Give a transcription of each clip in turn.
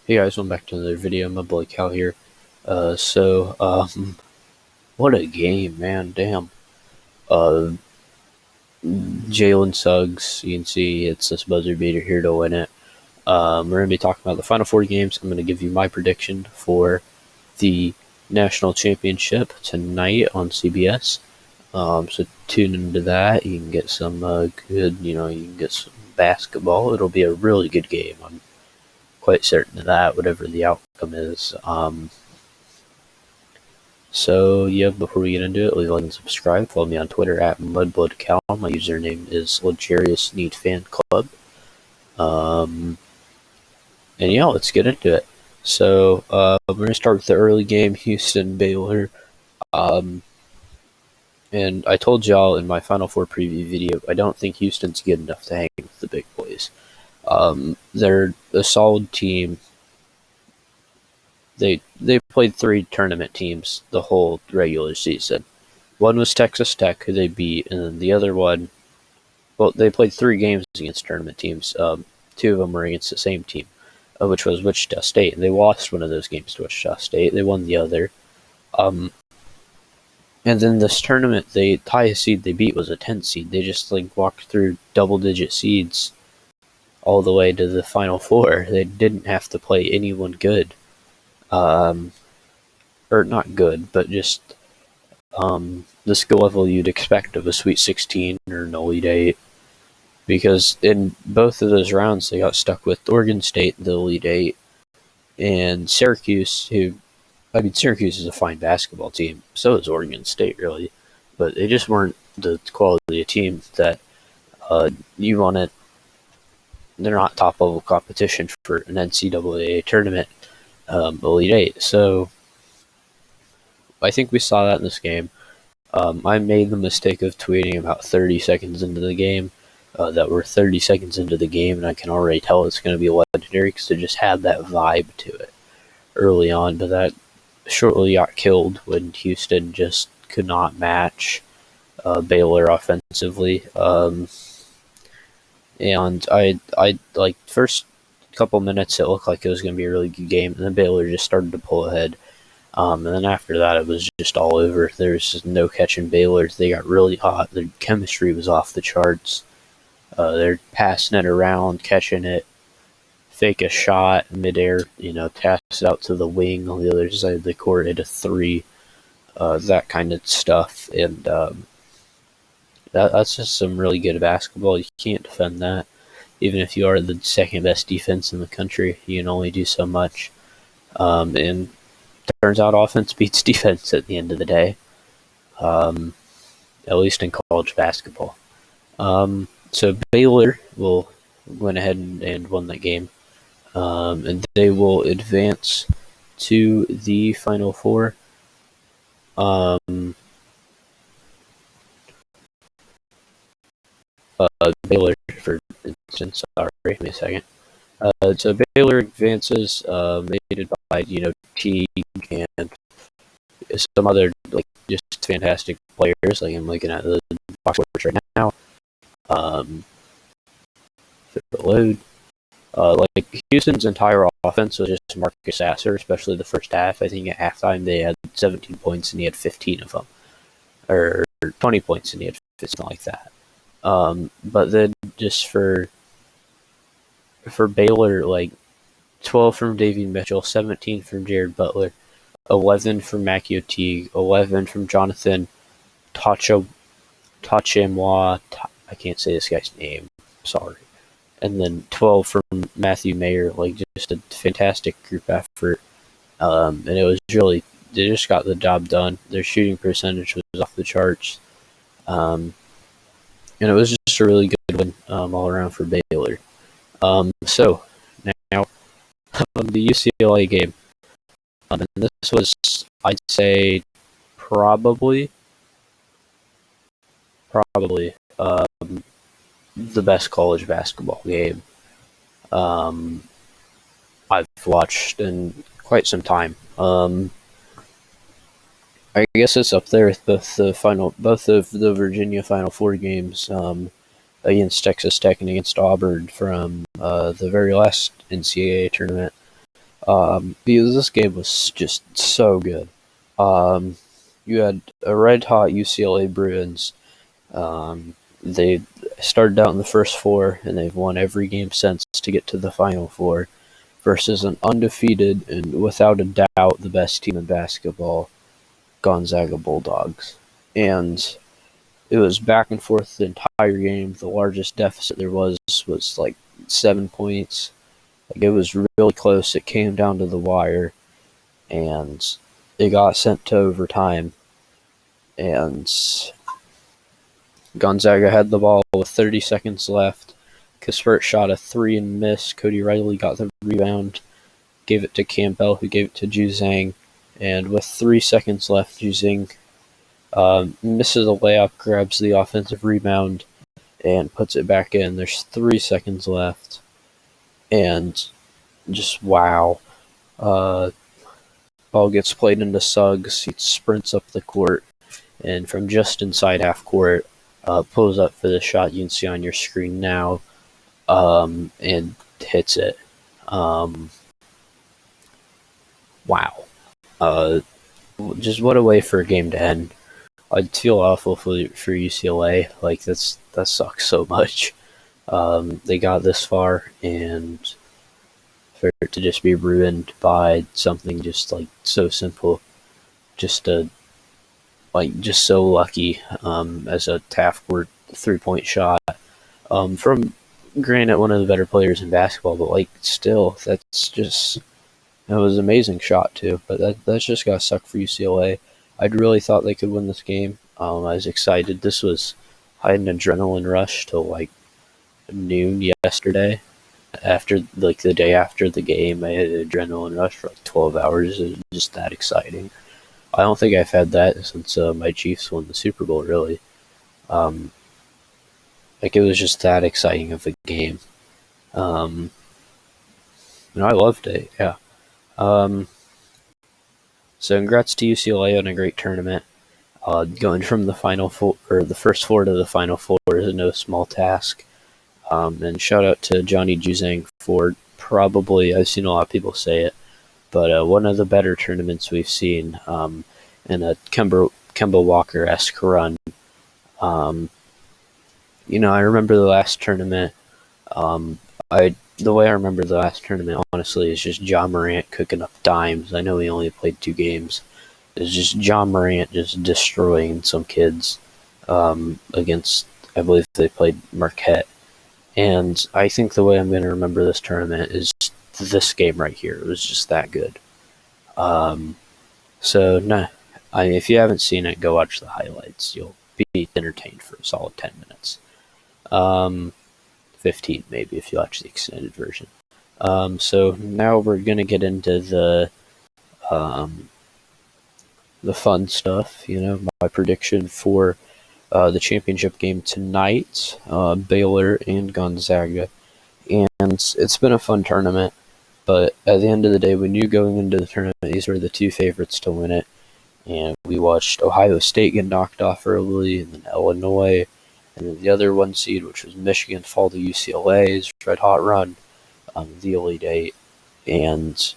Hey guys, welcome back to another video. My boy Cal here. What a game, man! Damn. Uh, Jalen Suggs. You can see it's this buzzer beater here to win it. We're gonna be talking about the Final Four games. I'm gonna give you my prediction for the national championship tonight on CBS. So tune into that. You can get some good, you can get some basketball. It'll be a really good game. I'm quite certain of that, whatever the outcome is. Before we get into it, leave a like and subscribe. Follow me on Twitter at MudbloodCal. My username is Luxurious Need Fan Club. Let's get into it. We're going to start with the early game, Houston-Baylor. And I told y'all in my Final Four preview video, I don't think Houston's good enough to hang with the big boys. They're a solid team. They played 3 tournament teams the whole regular season. One was Texas Tech, who they beat, and then the other one, well, they played 3 games against tournament teams. 2 of them were against the same team, which was Wichita State. And they lost one of those games to Wichita State. They won the other. And then this tournament, the highest seed they beat was a 10 seed. They just walked through double-digit seeds all the way to the Final Four. They didn't have to play anyone good. Or not good, but just the skill level you'd expect of a Sweet 16 or an Elite 8. Because in both of those rounds, they got stuck with Oregon State, the Elite 8, and Syracuse, Syracuse is a fine basketball team. So is Oregon State, really. But they just weren't the quality of team that you wanted. They're not top-level competition for an NCAA tournament Elite 8. So I think we saw that in this game. I made the mistake of tweeting about 30 seconds into the game that we're 30 seconds into the game, and I can already tell it's going to be legendary because it just had that vibe to it early on. But that shortly got killed when Houston just could not match Baylor offensively. And I first couple minutes, it looked like it was going to be a really good game, and then Baylor just started to pull ahead. And then after that, it was just all over. There was just no catching Baylor. They got really hot. Their chemistry was off the charts. They're passing it around, catching it, fake a shot midair, pass it out to the wing on the other side of the court, hit a 3, that kind of stuff. And that's just some really good basketball. You can't defend that. Even if you are the second best defense in the country, you can only do so much. And it turns out offense beats defense at the end of the day, at least in college basketball. So Baylor went ahead and won that game, and they will advance to the Final Four. Baylor, for instance, sorry, give me a second. So Baylor advances, aided by Teague and some other just fantastic players. I'm looking at the box scores right now. For the load, Houston's entire offense was just Marcus Sasser, especially the first half. I think at halftime they had 17 points and he had 15 of them, or 20 points and he had 15, something like that. But then just for Baylor, 12 from Davion Mitchell, 17 from Jared Butler, 11 from Mackie Teague, 11 from Jonathan Tachemwa. I can't say this guy's name. Sorry. And then 12 from Matthew Mayer. Just a fantastic group effort. And it was really, they just got the job done. Their shooting percentage was off the charts. And it was just a really good win all around for Baylor. So now the UCLA game. And this was, I'd say, probably the best college basketball game I've watched in quite some time. I guess it's up there with both of the Virginia Final Four games against Texas Tech and against Auburn from the very last NCAA tournament. because this game was just so good. Um, you had a red hot UCLA Bruins. They started out in the first four, and they've won every game since to get to the Final Four, versus an undefeated and without a doubt the best team in basketball, Gonzaga Bulldogs. And it was back and forth the entire game. The largest deficit there was like 7 points. Like, it was really close. It came down to the wire, and it got sent to overtime. And Gonzaga had the ball with 30 seconds left. Kispert shot a three and missed. Cody Riley got the rebound, gave it to Campbell, who gave it to Juzang. And with 3 seconds left, Juzang misses a layup, grabs the offensive rebound, and puts it back in. There's 3 seconds left. And just wow. Ball gets played into Suggs. He sprints up the court, and from just inside half court, pulls up for the shot you can see on your screen now, and hits it. Wow. Just what a way for a game to end. I'd feel awful for UCLA. Like, that sucks so much. They got this far, and for it to just be ruined by something just like so simple, just so lucky, as a half-court 3-point shot, from, granted, one of the better players in basketball, but like still, it was an amazing shot too. But that's just gotta suck for UCLA. I'd really thought they could win this game. I was excited. I had an adrenaline rush till like noon yesterday. After, like, the day after the game, I had an adrenaline rush for like 12 hours. It was just that exciting. I don't think I've had that since my Chiefs won the Super Bowl, really. Like, it was just that exciting of a game. And I loved it, yeah. So congrats to UCLA on a great tournament. Going from the Final Four, or the first four, to the Final Four is no small task. And shout out to Johnny Juzang for probably, I've seen a lot of people say it, but one of the better tournaments we've seen, in a Kemba Walker-esque run. I remember the last tournament. The way I remember the last tournament, honestly, is just Ja Morant cooking up dimes. I know he only played 2 games. It's just Ja Morant just destroying some kids, against, I believe they played Marquette. And I think the way I'm going to remember this tournament is this game right here. It was just that good. If you haven't seen it, go watch the highlights. You'll be entertained for a solid 10 minutes. 15 maybe if you watch the extended version. So now we're going to get into the fun stuff. My prediction for the championship game tonight, Baylor and Gonzaga. And it's been a fun tournament, but at the end of the day, we knew going into the tournament these were the 2 favorites to win it. And we watched Ohio State get knocked off early, and then Illinois, and then the other 1 seed, which was Michigan, fall to UCLA's red hot run, the Elite Eight. And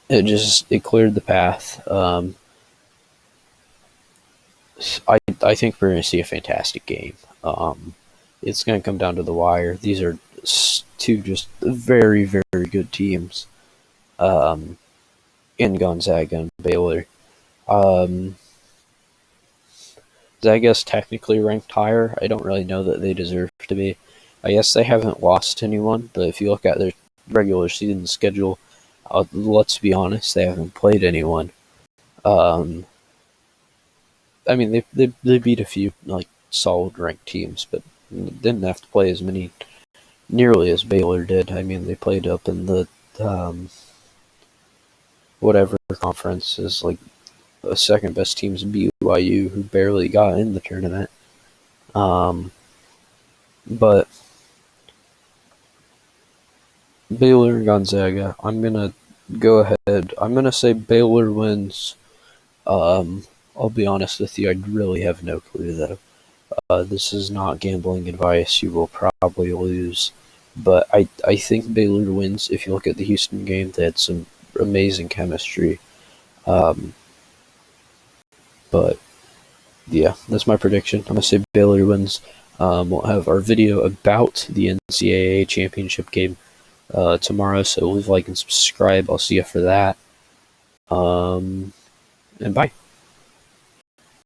it cleared the path. I think we're going to see a fantastic game. It's going to come down to the wire. These are 2 just very, very good teams, in Gonzaga and Baylor. Zaga's technically ranked higher. I don't really know that they deserve to be. I guess they haven't lost to anyone, but if you look at their regular season schedule, let's be honest, they haven't played anyone. I mean, they beat a few like solid ranked teams, but didn't have to play as many, nearly as Baylor did. I mean, they played up in the whatever conference is like the second best team's BYU, who barely got in the tournament. But Baylor and Gonzaga, I'm gonna go ahead. I'm gonna say Baylor wins. I'll be honest with you, I really have no clue though. This is not gambling advice. You will probably lose. But I think Baylor wins. If you look at the Houston game, they had some amazing chemistry. Um, but yeah, that's my prediction. I'm gonna say Baylor wins. We'll have our video about the NCAA championship game tomorrow, so leave a like and subscribe. I'll see you for that. And bye.